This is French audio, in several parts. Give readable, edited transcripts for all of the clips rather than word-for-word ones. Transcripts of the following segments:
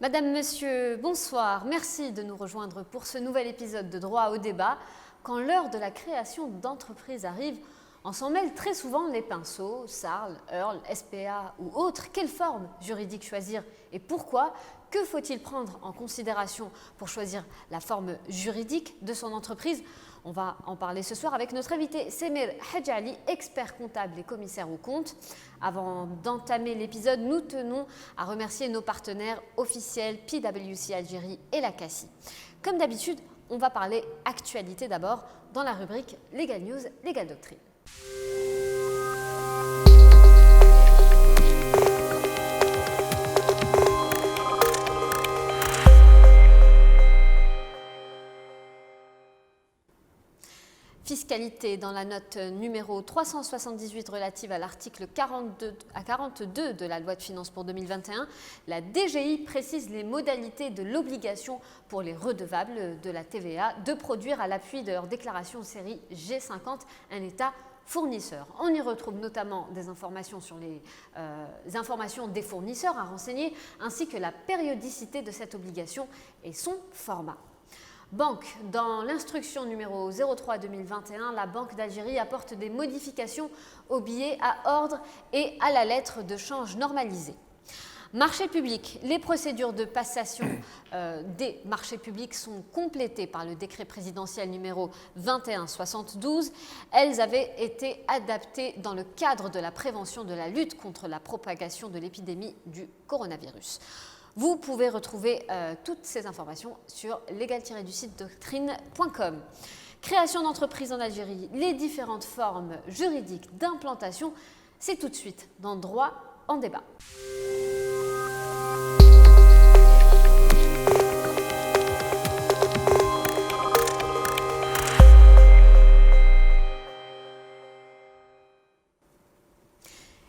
Madame, Monsieur, bonsoir. Merci de nous rejoindre pour ce nouvel épisode de Droit au débat. Quand l'heure de la création d'entreprises arrive, on s'en mêle très souvent les pinceaux, SARL, EARL, SPA ou autres. Quelle forme juridique choisir et pourquoi? Que faut-il prendre en considération pour choisir la forme juridique de son entreprise? On va en parler ce soir avec notre invité Semir Hadjali, expert comptable et commissaire aux comptes. Avant d'entamer l'épisode, nous tenons à remercier nos partenaires officiels PwC Algérie et la CACI. Comme d'habitude, on va parler actualité d'abord dans la rubrique Legal News, Legal Doctrine. Fiscalité dans la note numéro 378 relative à l'article 42 de la loi de finances pour 2021, la DGI précise les modalités de l'obligation pour les redevables de la TVA de produire à l'appui de leur déclaration série G50 un état fournisseur. On y retrouve notamment des informations sur les informations des fournisseurs à renseigner ainsi que la périodicité de cette obligation et son format. Banque. Dans l'instruction numéro 03-2021, la Banque d'Algérie apporte des modifications aux billets à ordre et à la lettre de change normalisée. Marché public. Les procédures de passation des marchés publics sont complétées par le décret présidentiel numéro 2172. Elles avaient été adaptées dans le cadre de la prévention de la lutte contre la propagation de l'épidémie du coronavirus. Vous pouvez retrouver toutes ces informations sur legal-du-doctrine.com. Création d'entreprises en Algérie, les différentes formes juridiques d'implantation, c'est tout de suite dans Droit en débat.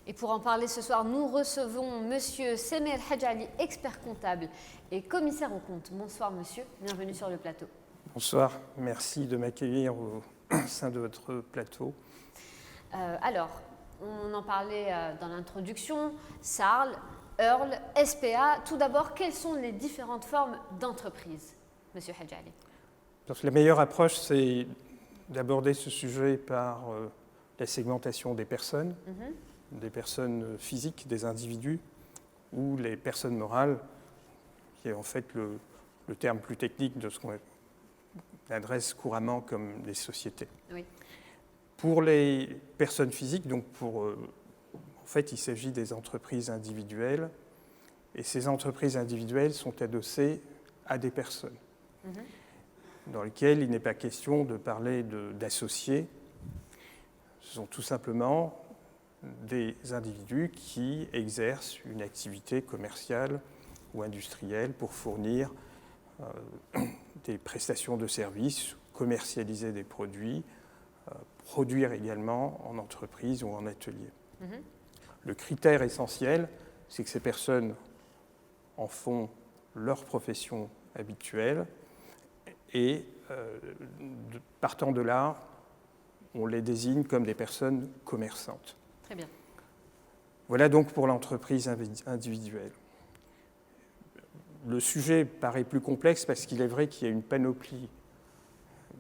Et pour en parler ce soir, nous recevons Monsieur Semir Hadjali, expert comptable et commissaire aux comptes. Bonsoir Monsieur, bienvenue sur le plateau. Bonsoir, merci de m'accueillir au sein de votre plateau. Alors, on en parlait dans l'introduction, SARL, EARL, SPA. Tout d'abord, quelles sont les différentes formes d'entreprise, Monsieur Hadjali? Donc, la meilleure approche, c'est d'aborder ce sujet par la segmentation des personnes. Des personnes physiques, des individus, ou les personnes morales, qui est en fait le terme plus technique de ce qu'on adresse couramment comme des sociétés. Oui. Pour les personnes physiques, donc en fait, il s'agit des entreprises individuelles, et ces entreprises individuelles sont adossées à des personnes, dans lesquelles il n'est pas question de parler d'associés. Ce sont tout simplement des individus qui exercent une activité commerciale ou industrielle pour fournir des prestations de services, commercialiser des produits, produire également en entreprise ou en atelier. Le critère essentiel, c'est que ces personnes en font leur profession habituelle et partant de là, on les désigne comme des personnes commerçantes. Très bien. Voilà donc pour l'entreprise individuelle. Le sujet paraît plus complexe parce qu'il est vrai qu'il y a une panoplie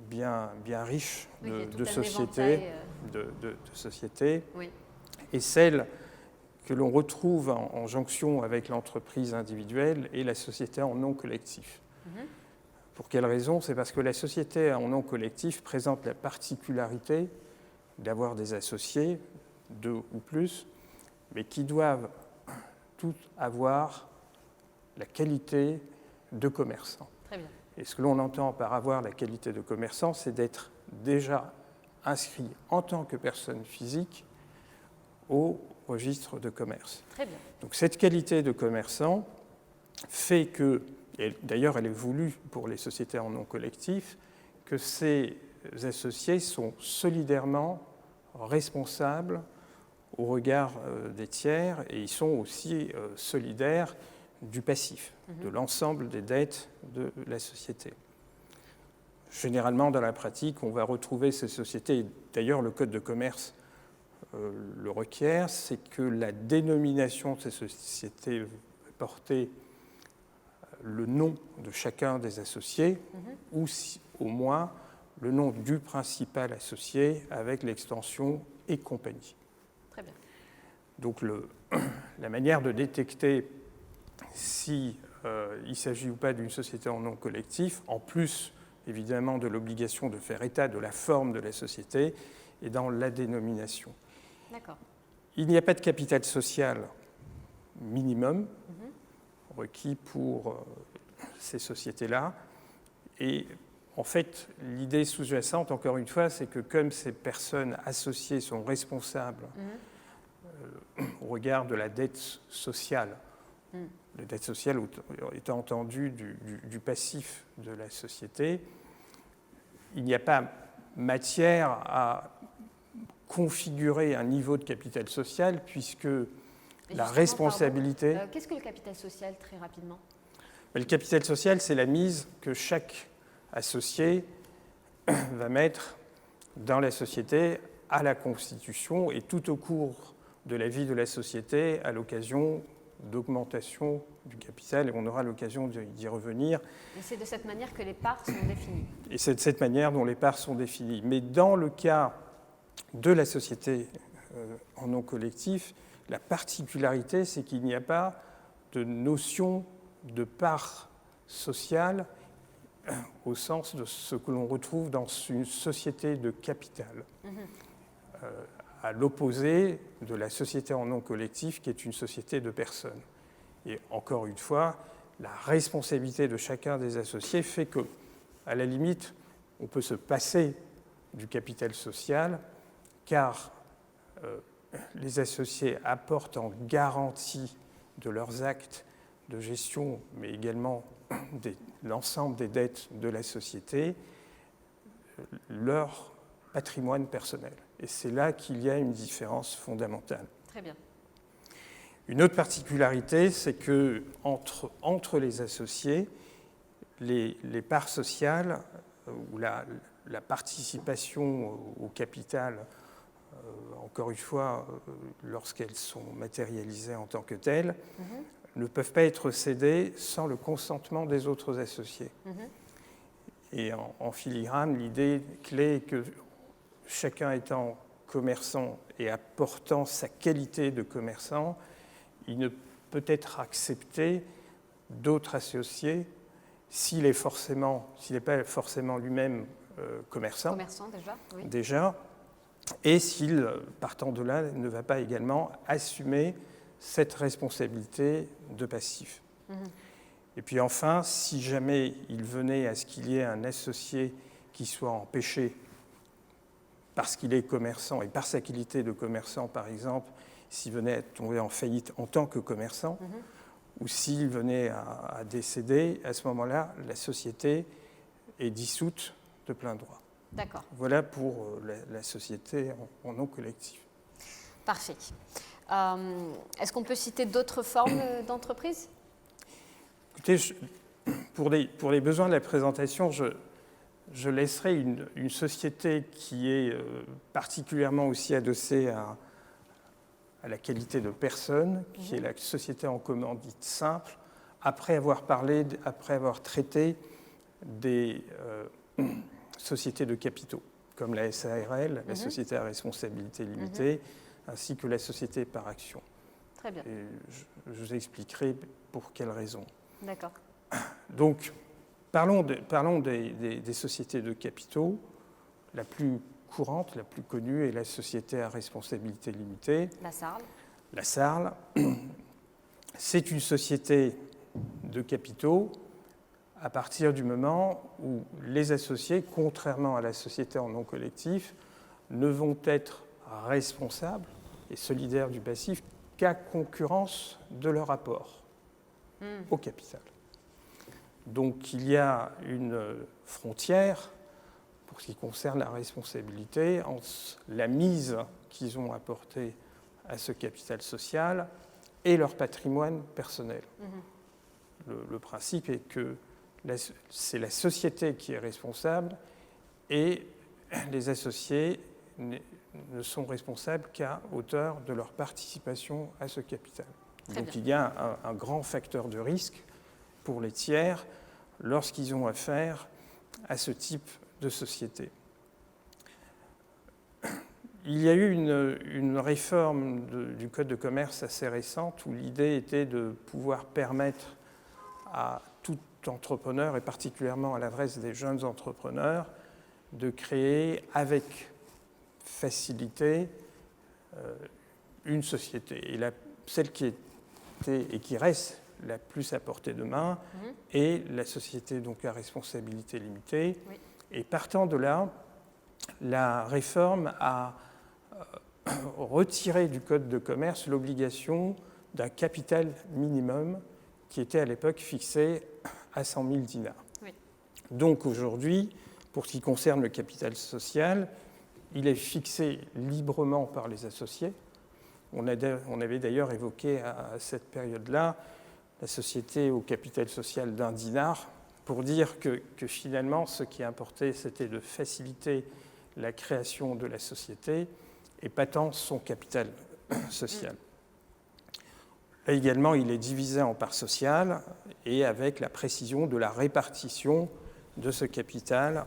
bien riche de sociétés, Oui. Et celle que l'on retrouve en jonction avec l'entreprise individuelle est la société en nom collectif. Pour quelle raison? C'est parce que la société en nom collectif présente la particularité d'avoir des associés, 2 ou plus, mais qui doivent tous avoir la qualité de commerçant. Très bien. Et ce que l'on entend par avoir la qualité de commerçant, c'est d'être déjà inscrit en tant que personne physique au registre de commerce. Très bien. Donc cette qualité de commerçant fait que, et d'ailleurs elle est voulue pour les sociétés en nom collectif, que ces associés sont solidairement responsables au regard des tiers et ils sont aussi solidaires du passif, de l'ensemble des dettes de la société. Généralement, dans la pratique, on va retrouver ces sociétés, d'ailleurs le Code de commerce le requiert, c'est que la dénomination de ces sociétés portée le nom de chacun des associés ou au moins le nom du principal associé avec l'extension et compagnie. Très bien. Donc la manière de détecter si il s'agit ou pas d'une société en nom collectif, en plus évidemment de l'obligation de faire état de la forme de la société, est dans la dénomination. D'accord. Il n'y a pas de capital social minimum requis pour ces sociétés-là. Et en fait, l'idée sous-jacente, encore une fois, c'est que comme ces personnes associées sont responsables au regard de la dette sociale, la dette sociale étant entendue du passif de la société, il n'y a pas matière à configurer un niveau de capital social puisque la responsabilité... Qu'est-ce que le capital social, très rapidement ? Le capital social, c'est la mise que chaque associé va mettre dans la société à la constitution et tout au cours de la vie de la société à l'occasion d'augmentation du capital, et on aura l'occasion d'y revenir. Et c'est de cette manière que les parts sont définies. Et c'est de cette manière dont les parts sont définies. Mais dans le cas de la société en nom collectif, la particularité, c'est qu'il n'y a pas de notion de part sociale au sens de ce que l'on retrouve dans une société de capital, à l'opposé de la société en nom collectif qui est une société de personnes. Et encore une fois, la responsabilité de chacun des associés fait que, à la limite, on peut se passer du capital social car les associés apportent en garantie de leurs actes de gestion, mais également l'ensemble des dettes de la société, leur patrimoine personnel. Et c'est là qu'il y a une différence fondamentale. Très bien. Une autre particularité, c'est que entre les associés, les parts sociales ou la participation au capital, encore une fois, lorsqu'elles sont matérialisées en tant que telles, ne peuvent pas être cédées sans le consentement des autres associés. Et en filigrane, l'idée clé est que chacun étant commerçant et apportant sa qualité de commerçant, il ne peut être accepté d'autres associés s'il n'est pas forcément lui-même commerçant. Commerçant déjà, oui. Déjà, et s'il, partant de là, ne va pas également assumer cette responsabilité de passif. Et puis enfin, si jamais il venait à ce qu'il y ait un associé qui soit empêché parce qu'il est commerçant et par sa qualité de commerçant, par exemple, s'il venait à tomber en faillite en tant que commerçant, ou s'il venait à décéder, à ce moment-là, la société est dissoute de plein droit. D'accord. Voilà pour la société en nom collectif. Parfait. Est-ce qu'on peut citer d'autres formes d'entreprise ? Écoutez, pour les besoins de la présentation, je laisserai une société qui est particulièrement aussi adossée à la qualité de personne, qui est la société en commandite simple, après avoir traité des sociétés de capitaux, comme la SARL, la société à responsabilité limitée, ainsi que la société par action. Très bien. Et je vous expliquerai pour quelles raisons. D'accord. Donc, parlons des sociétés de capitaux. La plus courante, la plus connue est la société à responsabilité limitée. La SARL. La SARL, c'est une société de capitaux à partir du moment où les associés, contrairement à la société en nom collectif, ne vont être responsables et solidaires du passif qu'à concurrence de leur apport au capital. Donc il y a une frontière pour ce qui concerne la responsabilité entre la mise qu'ils ont apportée à ce capital social et leur patrimoine personnel. Le principe est que c'est la société qui est responsable et les associés ne sont responsables qu'à hauteur de leur participation à ce capital. Donc il y a un grand facteur de risque pour les tiers lorsqu'ils ont affaire à ce type de société. Il y a eu une réforme du Code de commerce assez récente où l'idée était de pouvoir permettre à tout entrepreneur, et particulièrement à l'adresse des jeunes entrepreneurs, de créer avec facilité une société. Et celle qui était et qui reste la plus à portée de main est la société donc à responsabilité limitée. Oui. Et partant de là, la réforme a retiré du Code de commerce l'obligation d'un capital minimum qui était à l'époque fixé à 100 000 dinars. Oui. Donc aujourd'hui, pour ce qui concerne le capital social, il est fixé librement par les associés. On avait d'ailleurs évoqué à cette période-là la société au capital social d'1 dinar pour dire que finalement, ce qui importait, c'était de faciliter la création de la société et pas tant son capital social. Là également, il est divisé en parts sociales et avec la précision de la répartition de ce capital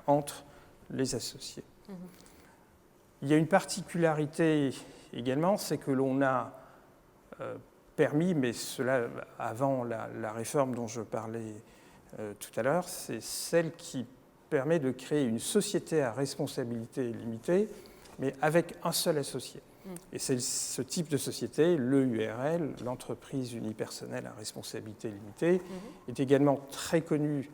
entre les associés. Il y a une particularité également, c'est que l'on a permis, mais cela avant la réforme dont je parlais tout à l'heure, c'est celle qui permet de créer une société à responsabilité limitée, mais avec un seul associé. Et c'est ce type de société, l'EURL, l'entreprise unipersonnelle à responsabilité limitée, est également très connue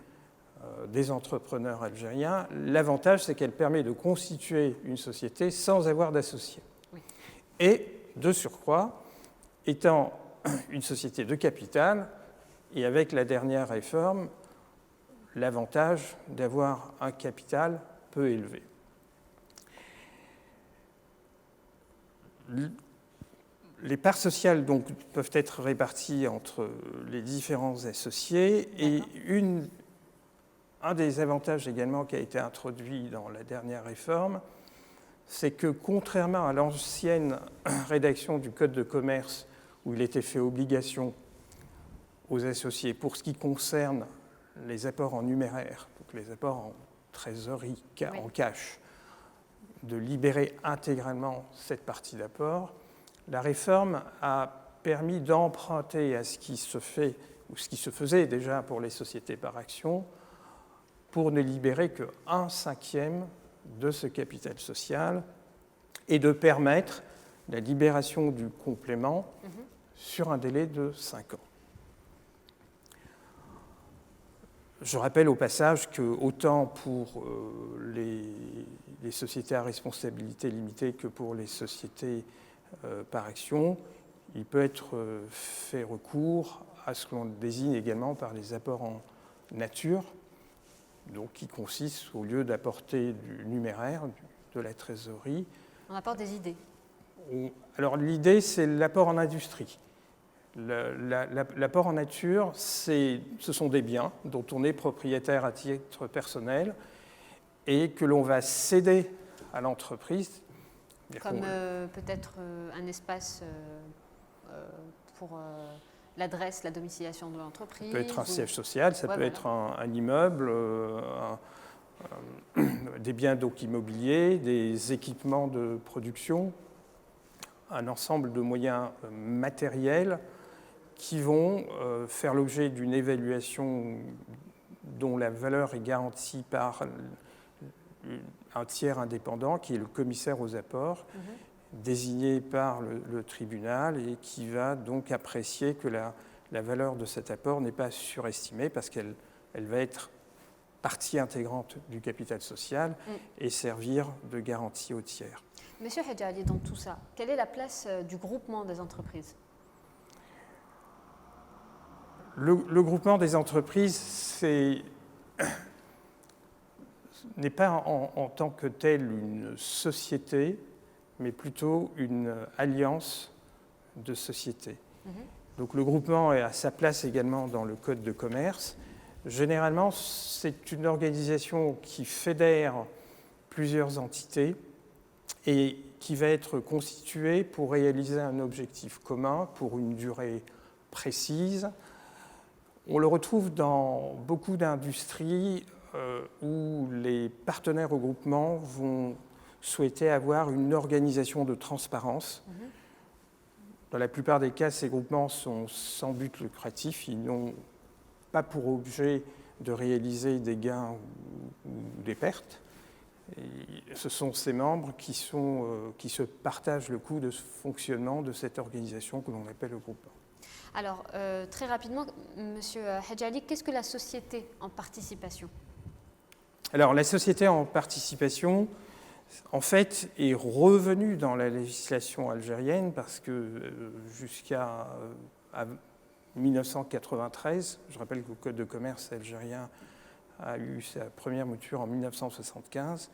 des entrepreneurs algériens. L'avantage, c'est qu'elle permet de constituer une société sans avoir d'associé. Oui. Et, de surcroît, étant une société de capital, et avec la dernière réforme, l'avantage d'avoir un capital peu élevé. Les parts sociales donc, peuvent être réparties entre les différents associés et un des avantages également qui a été introduit dans la dernière réforme, c'est que contrairement à l'ancienne rédaction du Code de commerce où il était fait obligation aux associés pour ce qui concerne les apports en numéraire, donc les apports en trésorerie, en cash, de libérer intégralement cette partie d'apport, la réforme a permis d'emprunter à ce qui se fait ou ce qui se faisait déjà pour les sociétés par action pour ne libérer que 1/5 de ce capital social et de permettre la libération du complément sur un délai de 5 ans. Je rappelle au passage que autant pour les sociétés à responsabilité limitée que pour les sociétés par action, il peut être fait recours à ce que l'on désigne également par les apports en nature, donc qui consiste, au lieu d'apporter du numéraire, de la trésorerie... On apporte des idées. Alors l'idée, c'est l'apport en industrie. L'apport en nature, ce sont des biens dont on est propriétaire à titre personnel et que l'on va céder à l'entreprise. Comme peut-être un espace pour l'adresse, la domiciliation de l'entreprise. Ça peut être un siège social, ça peut être un immeuble, des biens donc immobiliers, des équipements de production, un ensemble de moyens matériels qui vont faire l'objet d'une évaluation dont la valeur est garantie par un tiers indépendant qui est le commissaire aux apports, désigné par le tribunal et qui va donc apprécier que la valeur de cet apport n'est pas surestimée parce qu'elle va être partie intégrante du capital social et servir de garantie au tiers. Monsieur Hadjali, dans tout ça, quelle est la place du groupement des entreprises ? Le groupement des entreprises n'est pas en tant que tel une société, mais plutôt une alliance de sociétés. Donc le groupement a sa place également dans le Code de commerce. Généralement, c'est une organisation qui fédère plusieurs entités et qui va être constituée pour réaliser un objectif commun pour une durée précise, On le retrouve dans beaucoup d'industries où les partenaires au groupement vont souhaiter avoir une organisation de transparence. Dans la plupart des cas, ces groupements sont sans but lucratif. Ils n'ont pas pour objet de réaliser des gains ou des pertes. Et ce sont ces membres qui se partagent le coût de ce fonctionnement de cette organisation que l'on appelle le groupement. Alors, très rapidement, Monsieur Hadjali, qu'est-ce que la société en participation? Alors, la société en participation, en fait, est revenue dans la législation algérienne parce que jusqu'à 1993, je rappelle que le Code de commerce algérien a eu sa première mouture en 1975,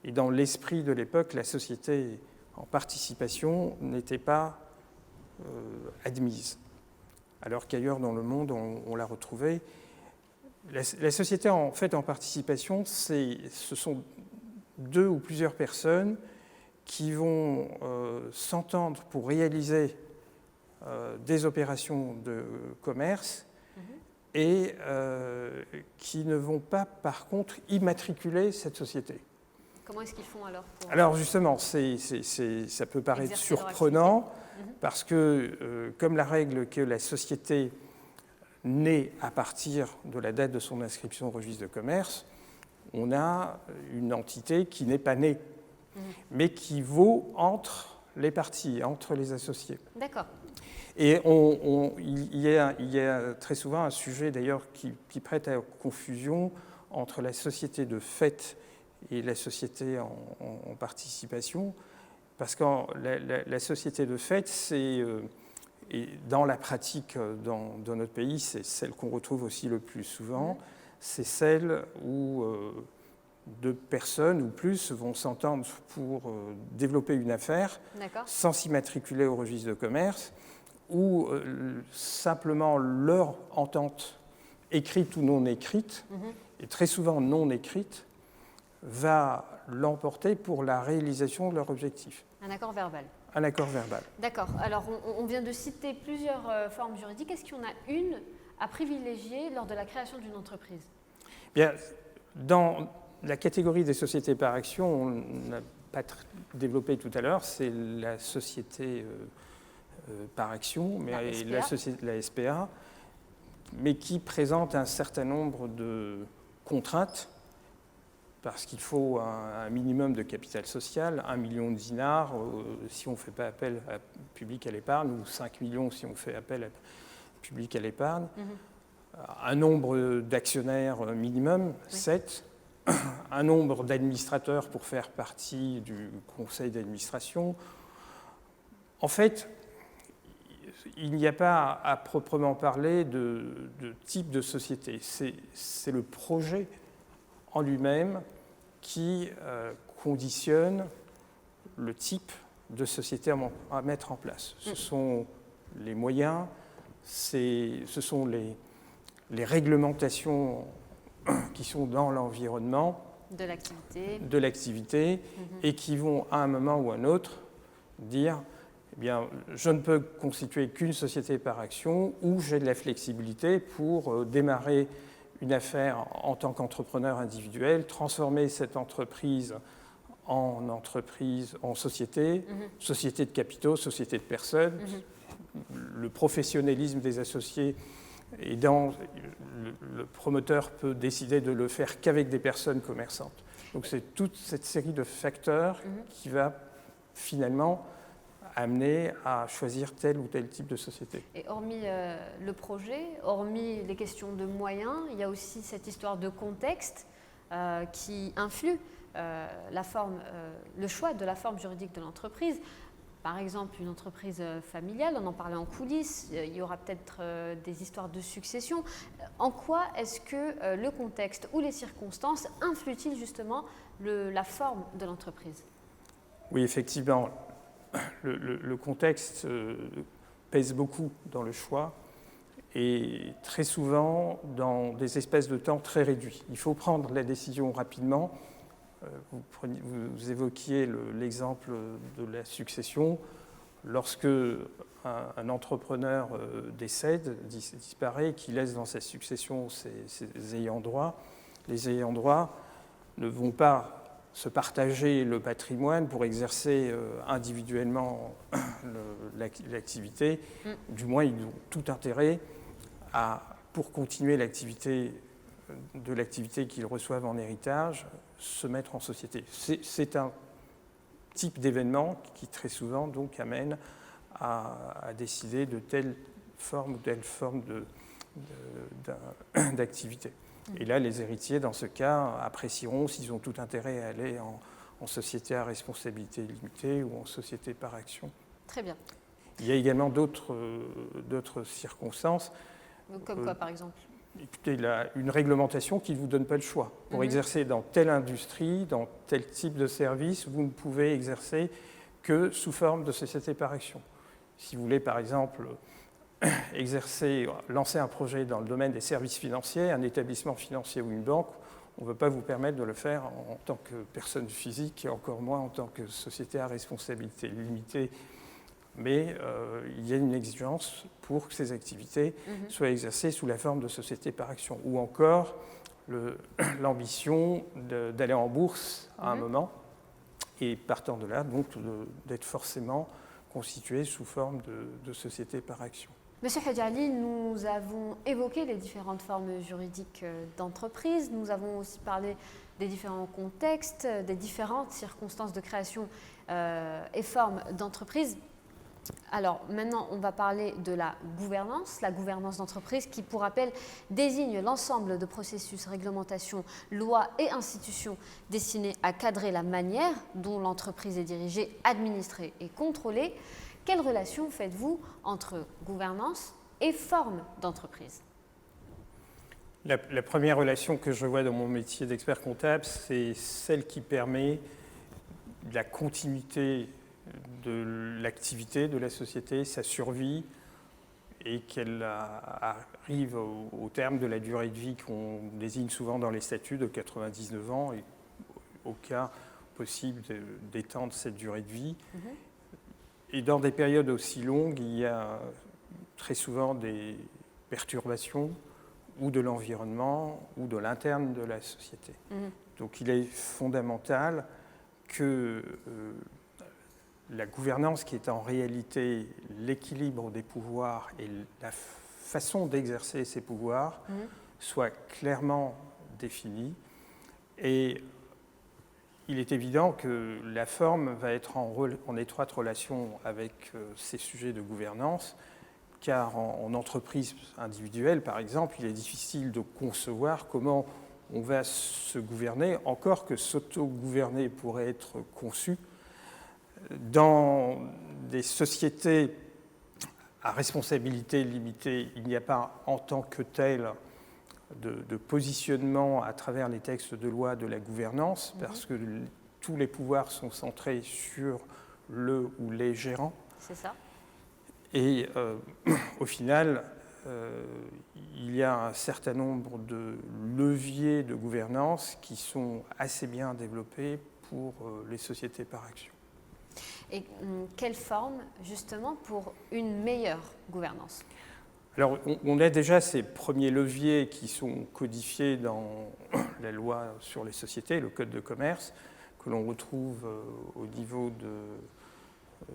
et dans l'esprit de l'époque, la société en participation n'était pas admise, alors qu'ailleurs dans le monde, on l'a retrouvée. La société en fait en participation, ce sont deux ou plusieurs personnes qui vont s'entendre pour réaliser des opérations de commerce et qui ne vont pas, par contre, immatriculer cette société. Comment est-ce qu'ils font alors Alors justement, ça peut paraître surprenant parce que, comme la règle que la société naît à partir de la date de son inscription au registre de commerce, on a une entité qui n'est pas née, mais qui vaut entre les parties, entre les associés. D'accord. Et il y a très souvent un sujet d'ailleurs qui prête à confusion entre la société de fait et la société en participation, parce que la société de fait, et dans la pratique dans notre pays, c'est celle qu'on retrouve aussi le plus souvent, c'est celle où deux personnes ou plus vont s'entendre pour développer une affaire sans s'immatriculer au registre de commerce, où simplement leur entente, écrite ou non écrite, et très souvent non écrite, va l'emporter pour la réalisation de leur objectif. Un accord verbal. Un accord verbal. D'accord. Alors, on vient de citer plusieurs formes juridiques. Est-ce qu'il y en a une à privilégier lors de la création d'une entreprise? Bien, dans la catégorie des sociétés par action, on n'a pas développé tout à l'heure, c'est la société par action, mais la SPA, mais qui présente un certain nombre de contraintes, parce qu'il faut un minimum de capital social, 1 million de dinars si on ne fait pas appel à public à l'épargne, ou 5 millions si on fait appel à public à l'épargne, un nombre d'actionnaires minimum, 7, un nombre d'administrateurs pour faire partie du conseil d'administration. En fait, il n'y a pas à proprement parler de type de société. C'est le projet en lui-même qui conditionne le type de société à mettre en place. Ce sont les moyens, ce sont les réglementations qui sont dans l'environnement de l'activité et qui vont à un moment ou à un autre dire eh bien, je ne peux constituer qu'une société par action ou j'ai de la flexibilité pour démarrer une affaire en tant qu'entrepreneur individuel, transformer cette entreprise en société, société de capitaux, société de personnes. Le professionnalisme des associés, et le promoteur peut décider de le faire qu'avec des personnes commerçantes. Donc c'est toute cette série de facteurs qui va finalement amener à choisir tel ou tel type de société. Et hormis le projet, hormis les questions de moyens, il y a aussi cette histoire de contexte qui influe le choix de la forme juridique de l'entreprise. Par exemple, une entreprise familiale, on en parlait en coulisses, il y aura peut-être des histoires de succession. En quoi est-ce que le contexte ou les circonstances influent-ils justement la forme de l'entreprise? Oui, effectivement. Le contexte pèse beaucoup dans le choix et très souvent dans des espaces de temps très réduits. Il faut prendre la décision rapidement. Vous évoquiez l'exemple de la succession. lorsque un entrepreneur décède, disparaît, qui laisse dans sa succession ses ayants droit, les ayants droit ne vont pas se partager le patrimoine pour exercer individuellement l'activité. Du moins, ils ont tout intérêt pour continuer l'activité qu'ils reçoivent en héritage, se mettre en société. C'est un type d'événement qui très souvent donc amène à décider de telle forme ou telle forme d'activité. Et là, les héritiers, dans ce cas, apprécieront s'ils ont tout intérêt à aller en société à responsabilité limitée ou en société par action. Très bien. Il y a également d'autres circonstances. Comme quoi, par exemple? Écoutez, une réglementation qui ne vous donne pas le choix. Pour exercer dans telle industrie, dans tel type de service, vous ne pouvez exercer que sous forme de société par action. Si vous voulez, par exemple, lancer un projet dans le domaine des services financiers, un établissement financier ou une banque, on ne veut pas vous permettre de le faire en tant que personne physique et encore moins en tant que société à responsabilité limitée. Mais il y a une exigence pour que ces activités soient exercées sous la forme de société par action. Ou encore l'ambition d'aller en bourse à un moment et partant de là, donc d'être forcément constitué sous forme de société par action. Monsieur Hadjali, nous avons évoqué les différentes formes juridiques d'entreprise, nous avons aussi parlé des différents contextes, des différentes circonstances de création et formes d'entreprise. Alors maintenant, on va parler de la gouvernance d'entreprise qui, pour rappel, désigne l'ensemble de processus, réglementations, lois et institutions destinés à cadrer la manière dont l'entreprise est dirigée, administrée et contrôlée. Quelle relation faites-vous entre gouvernance et forme d'entreprise? La première relation que je vois dans mon métier d'expert comptable, c'est celle qui permet la continuité de l'activité de la société, sa survie, et qu'elle arrive au terme de la durée de vie qu'on désigne souvent dans les statuts de 99 ans, et au cas possible d'étendre cette durée de vie. Et dans des périodes aussi longues, il y a très souvent des perturbations ou de l'environnement ou de l'interne de la société. Donc il est fondamental que la gouvernance, qui est en réalité l'équilibre des pouvoirs et la façon d'exercer ces pouvoirs, soit clairement définie. Et il est évident que la forme va être en étroite relation avec ces sujets de gouvernance, car en entreprise individuelle, par exemple, il est difficile de concevoir comment on va se gouverner, encore que s'auto-gouverner pourrait être conçu. Dans des sociétés à responsabilité limitée, il n'y a pas en tant que tel de positionnement à travers les textes de loi de la gouvernance, parce que tous les pouvoirs sont centrés sur le ou les gérants. C'est ça. Et au final, il y a un certain nombre de leviers de gouvernance qui sont assez bien développés pour les sociétés par action. Et quelle forme, justement, pour une meilleure gouvernance? Alors, on a déjà ces premiers leviers qui sont codifiés dans la loi sur les sociétés, le Code de commerce, que l'on retrouve au niveau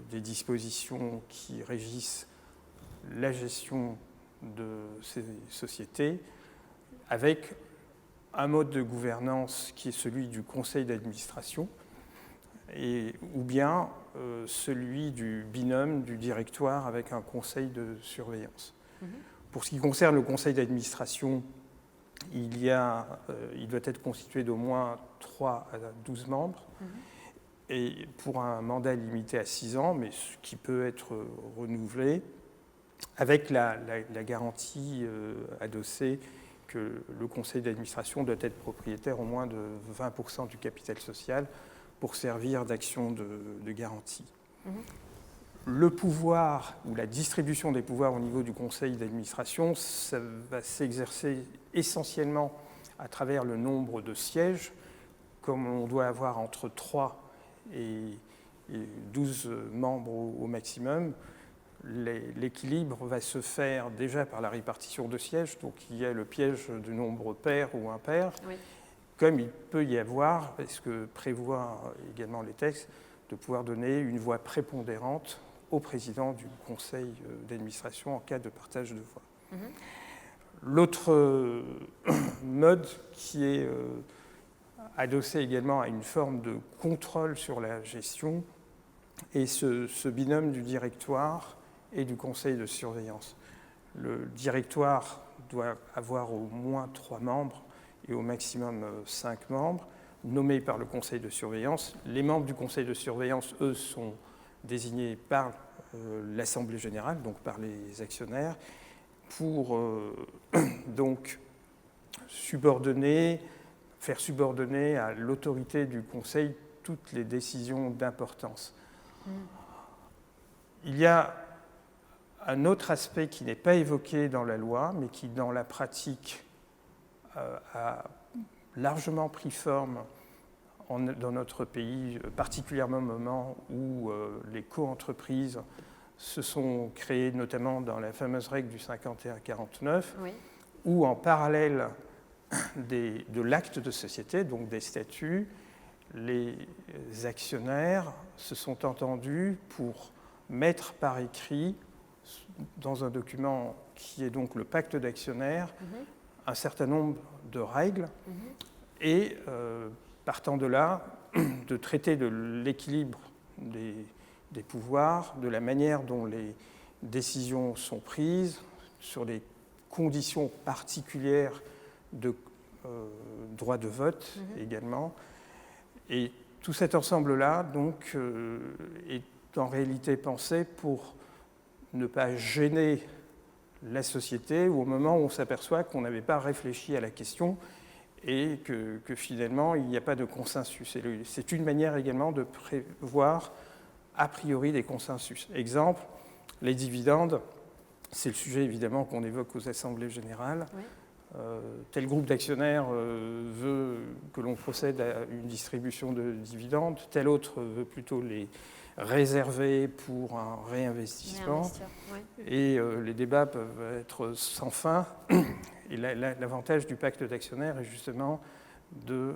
des dispositions qui régissent la gestion de ces sociétés, avec un mode de gouvernance qui est celui du conseil d'administration, ou bien celui du binôme du directoire avec un conseil de surveillance. Pour ce qui concerne le conseil d'administration, il doit être constitué d'au moins 3 à 12 membres, et pour un mandat limité à 6 ans, mais qui peut être renouvelé, avec la garantie adossée que le conseil d'administration doit être propriétaire au moins de 20% du capital social pour servir d'action de garantie. Le pouvoir ou la distribution des pouvoirs au niveau du conseil d'administration, ça va s'exercer essentiellement à travers le nombre de sièges, comme on doit avoir entre 3 et et 12 membres au maximum, l'équilibre va se faire déjà par la répartition de sièges, donc il y a le piège du nombre pair ou impair, Oui. comme il peut y avoir, parce que prévoit également les textes, de pouvoir donner une voix prépondérante au président du conseil d'administration en cas de partage de voix. L'autre mode qui est adossé également à une forme de contrôle sur la gestion est ce binôme du directoire et du conseil de surveillance. Le directoire doit avoir au moins 3 membres et au maximum 5 membres, nommés par le conseil de surveillance. Les membres du conseil de surveillance, eux, sont désignés par l'Assemblée générale, donc par les actionnaires, pour donc faire subordonner à l'autorité du conseil toutes les décisions d'importance. Il y a un autre aspect qui n'est pas évoqué dans la loi, mais qui, dans la pratique, a largement pris forme dans notre pays, particulièrement au moment où les co-entreprises se sont créées, notamment dans la fameuse règle du 51-49, Oui. où en parallèle de l'acte de société, donc des statuts, les actionnaires se sont entendus pour mettre par écrit, dans un document qui est donc le pacte d'actionnaires, un certain nombre de règles et, partant de là, de traiter de l'équilibre des pouvoirs, de la manière dont les décisions sont prises, sur les conditions particulières de droit de vote également. Et tout cet ensemble-là, donc, est en réalité pensé pour ne pas gêner la société au moment où on s'aperçoit qu'on n'avait pas réfléchi à la question et que finalement, il n'y a pas de consensus. C'est une manière également de prévoir a priori des consensus. Exemple, les dividendes, c'est le sujet évidemment qu'on évoque aux assemblées générales. Oui. Tel groupe d'actionnaires veut que l'on procède à une distribution de dividendes, tel autre veut plutôt les réserver pour un réinvestissement. Oui. Et les débats peuvent être sans fin. Et l'avantage du pacte d'actionnaires est justement de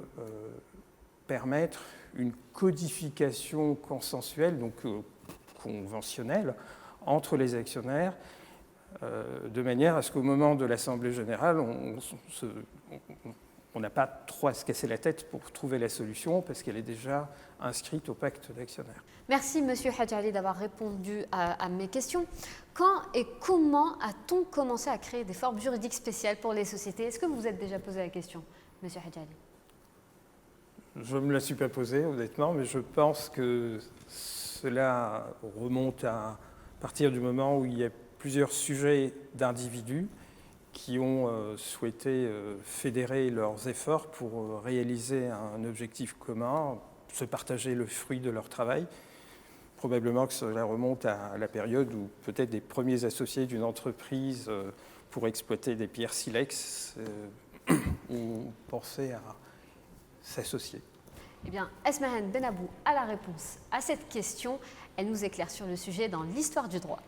permettre une codification consensuelle, donc conventionnelle, entre les actionnaires, de manière à ce qu'au moment de l'Assemblée générale, on n'a pas trop à se casser la tête pour trouver la solution, parce qu'elle est déjà inscrite au pacte d'actionnaires. Merci, Monsieur Hadji Ali, d'avoir répondu à mes questions. Quand et comment a-t-on commencé à créer des formes juridiques spéciales pour les sociétés? Est-ce que vous vous êtes déjà posé la question, Monsieur Hadji Ali? Je ne me la suis pas posée, honnêtement, mais je pense que cela remonte à partir du moment où il y a plusieurs sujets d'individus qui ont souhaité fédérer leurs efforts pour réaliser un objectif commun, se partager le fruit de leur travail. Probablement que cela remonte à la période où peut-être des premiers associés d'une entreprise pour exploiter des pierres silex ont pensé à s'associer. Eh bien, Esmahan Benabou a la réponse à cette question. Elle nous éclaire sur le sujet dans l'histoire du droit.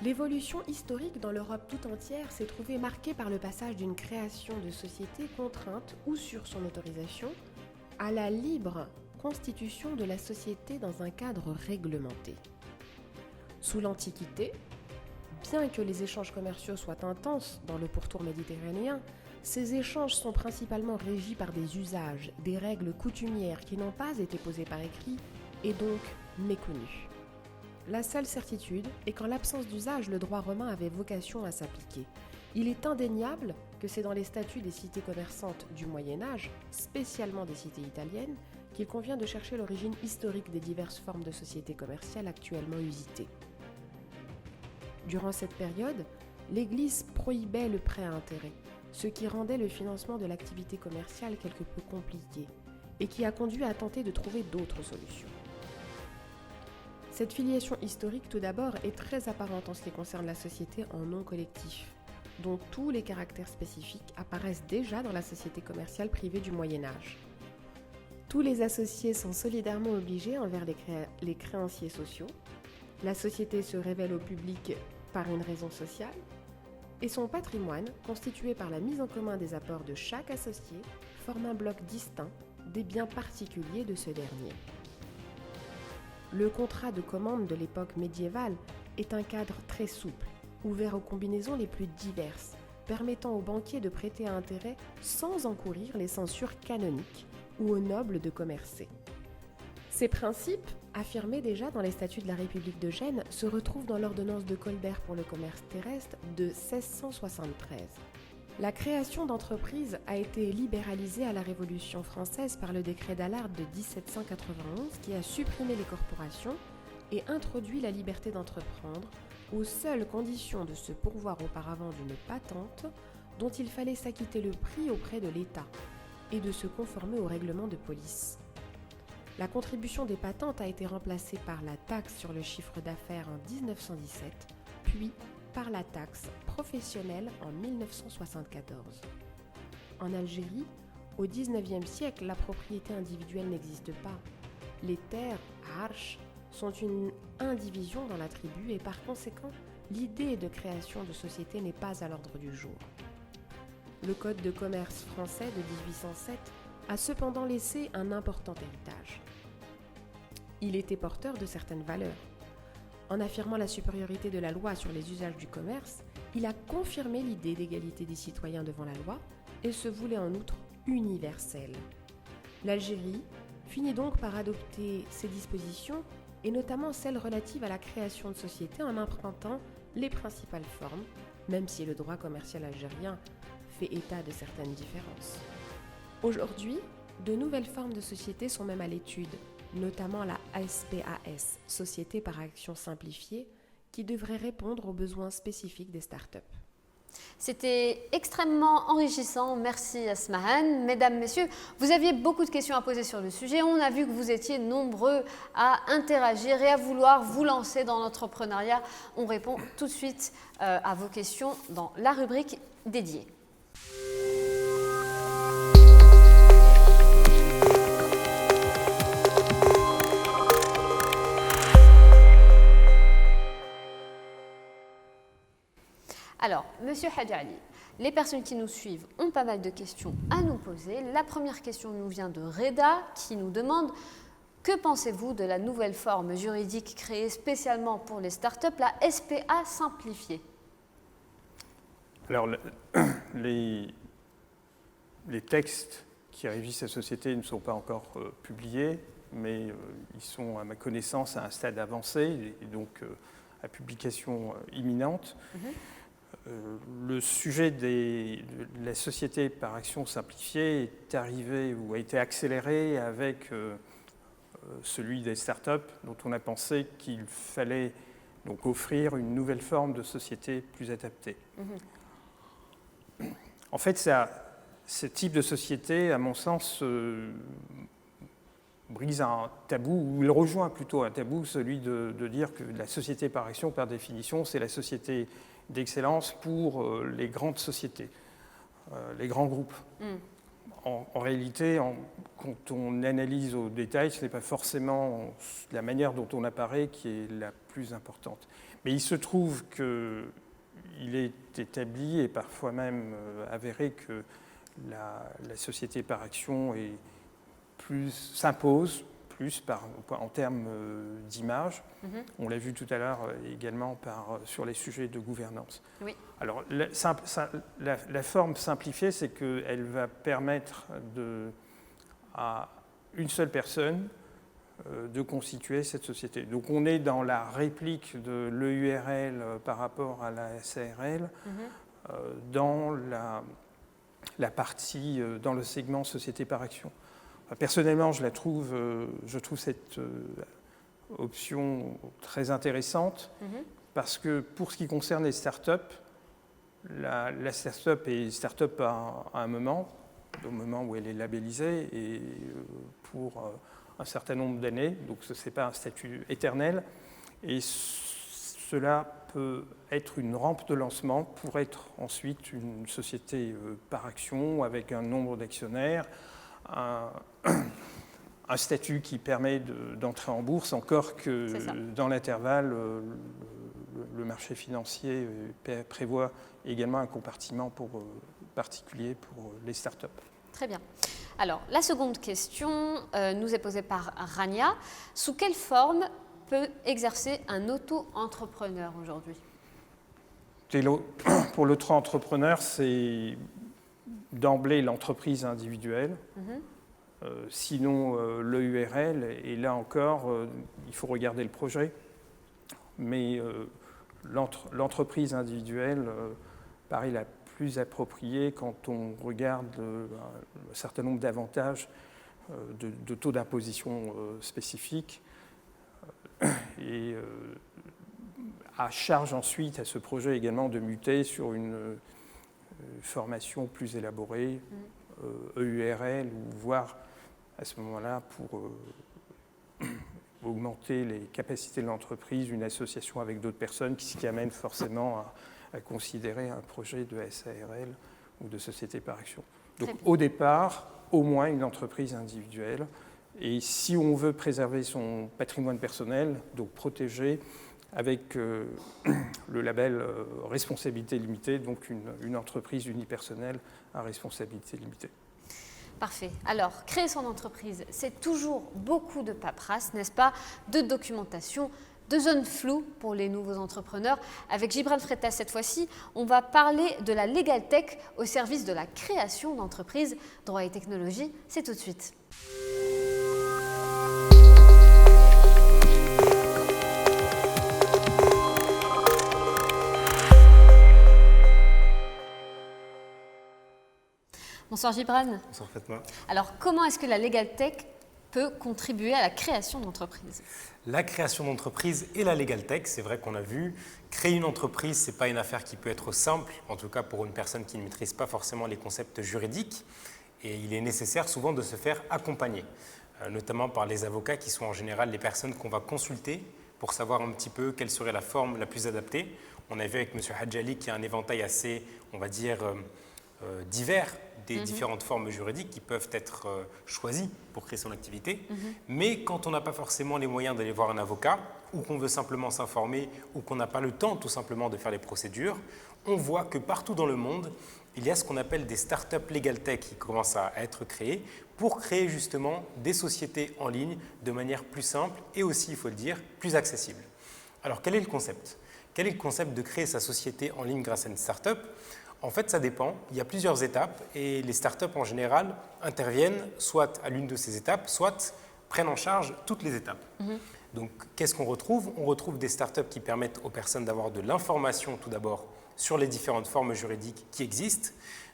L'évolution historique dans l'Europe tout entière s'est trouvée marquée par le passage d'une création de société contrainte ou sur son autorisation à la libre constitution de la société dans un cadre réglementé. Sous l'Antiquité, bien que les échanges commerciaux soient intenses dans le pourtour méditerranéen, ces échanges sont principalement régis par des usages, des règles coutumières qui n'ont pas été posées par écrit et donc méconnues. La seule certitude est qu'en l'absence d'usage, le droit romain avait vocation à s'appliquer. Il est indéniable que c'est dans les statuts des cités commerçantes du Moyen-Âge, spécialement des cités italiennes, qu'il convient de chercher l'origine historique des diverses formes de sociétés commerciales actuellement usitées. Durant cette période, l'Église prohibait le prêt à intérêt, ce qui rendait le financement de l'activité commerciale quelque peu compliqué et qui a conduit à tenter de trouver d'autres solutions. Cette filiation historique, tout d'abord, est très apparente en ce qui concerne la société en nom collectif, dont tous les caractères spécifiques apparaissent déjà dans la société commerciale privée du Moyen-Âge. Tous les associés sont solidairement obligés envers les créanciers sociaux. La société se révèle au public par une raison sociale et son patrimoine, constitué par la mise en commun des apports de chaque associé, forme un bloc distinct des biens particuliers de ce dernier. Le contrat de commande de l'époque médiévale est un cadre très souple, ouvert aux combinaisons les plus diverses, permettant aux banquiers de prêter à intérêt sans encourir les censures canoniques ou aux nobles de commercer. Ces principes, affirmés déjà dans les statuts de la République de Gênes, se retrouvent dans l'ordonnance de Colbert pour le commerce terrestre de 1673. La création d'entreprises a été libéralisée à la Révolution française par le décret d'Allard de 1791 qui a supprimé les corporations et introduit la liberté d'entreprendre aux seules conditions de se pourvoir auparavant d'une patente dont il fallait s'acquitter le prix auprès de l'État et de se conformer au règlement de police. La contribution des patentes a été remplacée par la taxe sur le chiffre d'affaires en 1917, puis par la taxe professionnelle en 1974. En Algérie, au XIXe siècle, la propriété individuelle n'existe pas. Les terres, arches, sont une indivision dans la tribu et par conséquent, l'idée de création de société n'est pas à l'ordre du jour. Le Code de commerce français de 1807 a cependant laissé un important héritage. Il était porteur de certaines valeurs. En affirmant la supériorité de la loi sur les usages du commerce, il a confirmé l'idée d'égalité des citoyens devant la loi et se voulait en outre universel. L'Algérie finit donc par adopter ces dispositions et notamment celles relatives à la création de sociétés en empruntant les principales formes, même si le droit commercial algérien fait état de certaines différences. Aujourd'hui, de nouvelles formes de sociétés sont même à l'étude, notamment la SPAS, Société par action simplifiée, qui devrait répondre aux besoins spécifiques des startups. C'était extrêmement enrichissant. Merci Asmahan. Mesdames, Messieurs, vous aviez beaucoup de questions à poser sur le sujet. On a vu que vous étiez nombreux à interagir et à vouloir vous lancer dans l'entrepreneuriat. On répond tout de suite à vos questions dans la rubrique dédiée. Alors, Monsieur Hadjali, les personnes qui nous suivent ont pas mal de questions à nous poser. La première question nous vient de Reda qui nous demande « Que pensez-vous de la nouvelle forme juridique créée spécialement pour les startups, la SPA simplifiée ?» Alors, les textes qui régissent la société ne sont pas encore publiés, mais ils sont, à ma connaissance, à un stade avancé et donc à publication imminente. Le sujet de la société par action simplifiée est arrivé ou a été accéléré avec celui des startups, dont on a pensé qu'il fallait donc offrir une nouvelle forme de société plus adaptée. En fait, ce type de société, à mon sens, brise un tabou, ou il rejoint plutôt un tabou, celui de dire que la société par action, par définition, c'est la société d'excellence pour les grandes sociétés, les grands groupes. En réalité, quand on analyse au détail, ce n'est pas forcément la manière dont on apparaît qui est la plus importante. Mais il se trouve qu'il est établi et parfois même avéré que la société par action s'impose plus en termes d'image. On l'a vu tout à l'heure également sur les sujets de gouvernance. Oui. Alors, la forme simplifiée, c'est qu'elle va permettre à une seule personne de constituer cette société. Donc, on est dans la réplique de l'EURL par rapport à la SARL, dans la partie, dans le segment société par action. Personnellement, je trouve cette option très intéressante parce que pour ce qui concerne les startups, la startup est startup à un moment, au moment où elle est labellisée et pour un certain nombre d'années. Donc ce n'est pas un statut éternel. Et cela peut être une rampe de lancement pour être ensuite une société par action avec un nombre d'actionnaires, un statut qui permet d'entrer en bourse, encore que dans l'intervalle, le marché financier prévoit également un compartiment particulier pour les startups. Très bien. Alors, la seconde question nous est posée par Rania. Sous quelle forme peut exercer un auto-entrepreneur aujourd'hui? Pour l'auto-entrepreneur, c'est d'emblée l'entreprise individuelle, sinon l'EURL, et là encore, il faut regarder le projet. Mais l'entreprise individuelle paraît la plus appropriée quand on regarde un certain nombre d'avantages de taux d'imposition spécifiques et à charge ensuite à ce projet également de muter sur une formation plus élaborée, EURL, ou voire à ce moment-là pour augmenter les capacités de l'entreprise, une association avec d'autres personnes, ce qui amène forcément à considérer un projet de SARL ou de société par action. Donc au départ, au moins une entreprise individuelle. Et si on veut préserver son patrimoine personnel, donc protéger avec le label responsabilité limitée, donc une entreprise unipersonnelle à responsabilité limitée. Parfait. Alors, créer son entreprise, c'est toujours beaucoup de paperasse, n'est-ce pas? De documentation, de zones floues pour les nouveaux entrepreneurs. Avec Gibran Freitas, cette fois-ci, on va parler de la Legal Tech au service de la création d'entreprises. Droit et technologie, c'est tout de suite. Bonsoir Gibran. Bonsoir Fatma. Alors, comment est-ce que la Legal Tech peut contribuer à la création d'entreprises? La création d'entreprise et la Legal Tech, c'est vrai qu'on a vu, créer une entreprise, ce n'est pas une affaire qui peut être simple, en tout cas pour une personne qui ne maîtrise pas forcément les concepts juridiques. Et il est nécessaire souvent de se faire accompagner, notamment par les avocats qui sont en général les personnes qu'on va consulter pour savoir un petit peu quelle serait la forme la plus adaptée. On a vu avec M. Hadjali qu'il y a un éventail assez, on va dire, divers des différentes formes juridiques qui peuvent être choisies pour créer son activité. Mais quand on n'a pas forcément les moyens d'aller voir un avocat, ou qu'on veut simplement s'informer, ou qu'on n'a pas le temps tout simplement de faire les procédures, on voit que partout dans le monde, il y a ce qu'on appelle des startups legal tech qui commencent à être créées pour créer justement des sociétés en ligne de manière plus simple et aussi, il faut le dire, plus accessible. Alors quel est le concept? Quel est le concept de créer sa société en ligne grâce à une startup? En fait, ça dépend. Il y a plusieurs étapes et les startups en général interviennent soit à l'une de ces étapes, soit prennent en charge toutes les étapes. Donc, qu'est-ce qu'on retrouve? On retrouve des startups qui permettent aux personnes d'avoir de l'information tout d'abord sur les différentes formes juridiques qui existent.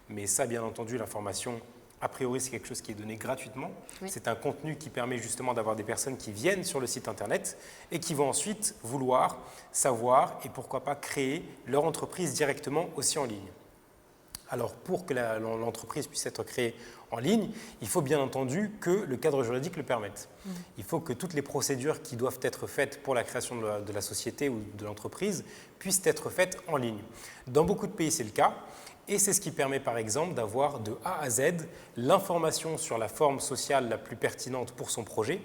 Mais ça, bien entendu, l'information, a priori, c'est quelque chose qui est donné gratuitement. Oui. C'est un contenu qui permet justement d'avoir des personnes qui viennent sur le site internet et qui vont ensuite vouloir savoir et pourquoi pas créer leur entreprise directement aussi en ligne. Alors, pour que l'entreprise puisse être créée en ligne, il faut bien entendu que le cadre juridique le permette. Il faut que toutes les procédures qui doivent être faites pour la création de la société ou de l'entreprise puissent être faites en ligne. Dans beaucoup de pays, c'est le cas. Et c'est ce qui permet, par exemple, d'avoir de A à Z l'information sur la forme sociale la plus pertinente pour son projet,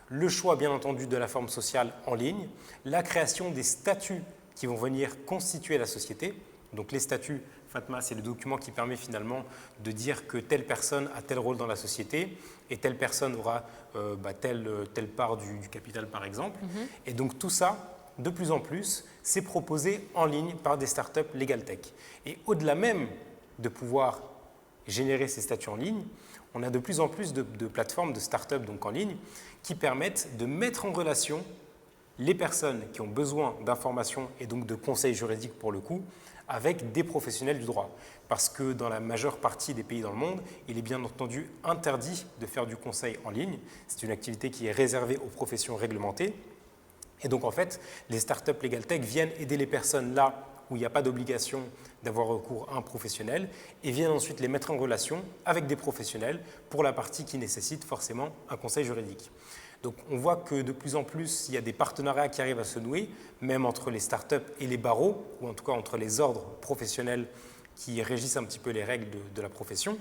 le choix, bien entendu, de la forme sociale en ligne, la création des statuts qui vont venir constituer la société. Donc, les statuts, Fatma, c'est le document qui permet finalement de dire que telle personne a tel rôle dans la société et telle personne aura telle part du capital, par exemple. Et donc, tout ça, de plus en plus, c'est proposé en ligne par des startups Legal Tech. Et au-delà même de pouvoir générer ces statuts en ligne, on a de plus en plus de plateformes, de startups donc en ligne, qui permettent de mettre en relation les personnes qui ont besoin d'informations et donc de conseils juridiques pour le coup, avec des professionnels du droit. Parce que dans la majeure partie des pays dans le monde, il est bien entendu interdit de faire du conseil en ligne. C'est une activité qui est réservée aux professions réglementées. Et donc en fait, les startups Legal Tech viennent aider les personnes là où il n'y a pas d'obligation d'avoir recours à un professionnel et viennent ensuite les mettre en relation avec des professionnels pour la partie qui nécessite forcément un conseil juridique. Donc on voit que de plus en plus, il y a des partenariats qui arrivent à se nouer, même entre les startups et les barreaux, ou en tout cas entre les ordres professionnels qui régissent un petit peu les règles de la profession.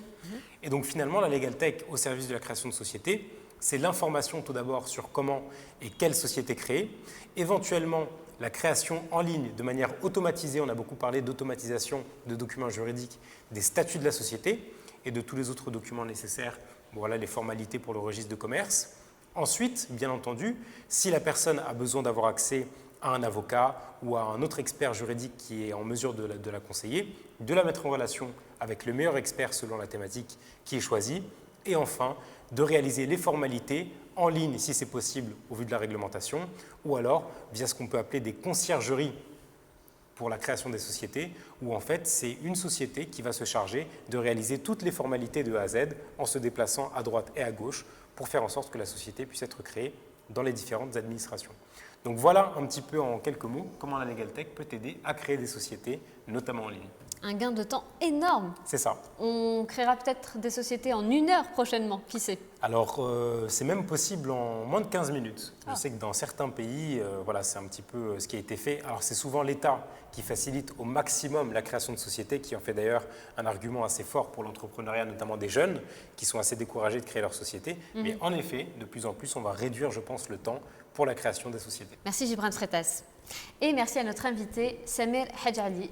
Et donc finalement, la Legal Tech au service de la création de société, c'est l'information tout d'abord sur comment et quelle société créer, éventuellement la création en ligne de manière automatisée, on a beaucoup parlé d'automatisation de documents juridiques, des statuts de la société et de tous les autres documents nécessaires, voilà les formalités pour le registre de commerce. Ensuite, bien entendu, si la personne a besoin d'avoir accès à un avocat ou à un autre expert juridique qui est en mesure de la conseiller, de la mettre en relation avec le meilleur expert selon la thématique qui est choisie, et enfin, de réaliser les formalités en ligne si c'est possible au vu de la réglementation, ou alors via ce qu'on peut appeler des conciergeries pour la création des sociétés, où en fait c'est une société qui va se charger de réaliser toutes les formalités de A à Z en se déplaçant à droite et à gauche pour faire en sorte que la société puisse être créée dans les différentes administrations. Donc voilà un petit peu en quelques mots comment la Legal Tech peut aider à créer des sociétés, notamment en ligne. Un gain de temps énorme. C'est ça. On créera peut-être des sociétés en 1 heure prochainement, qui sait? Alors, c'est même possible en moins de 15 minutes. Je sais que dans certains pays, voilà, c'est un petit peu ce qui a été fait. Alors, c'est souvent l'État qui facilite au maximum la création de sociétés, qui en fait d'ailleurs un argument assez fort pour l'entrepreneuriat, notamment des jeunes, qui sont assez découragés de créer leur société. Mais en effet, de plus en plus, on va réduire, je pense, le temps pour la création des sociétés. Merci Gibran Freitas. Et merci à notre invité, Samir Hadjali.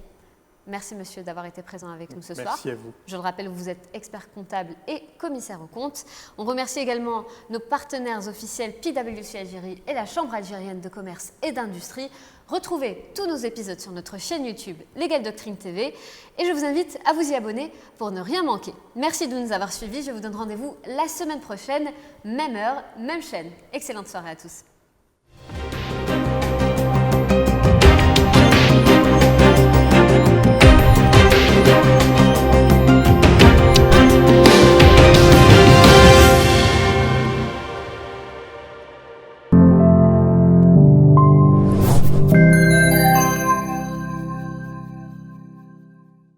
Merci monsieur d'avoir été présent avec nous ce soir. Merci à vous. Je le rappelle, vous êtes expert comptable et commissaire aux comptes. On remercie également nos partenaires officiels PwC Algérie et la Chambre algérienne de commerce et d'industrie. Retrouvez tous nos épisodes sur notre chaîne YouTube Legal Doctrine TV et je vous invite à vous y abonner pour ne rien manquer. Merci de nous avoir suivis. Je vous donne rendez-vous la semaine prochaine, même heure, même chaîne. Excellente soirée à tous.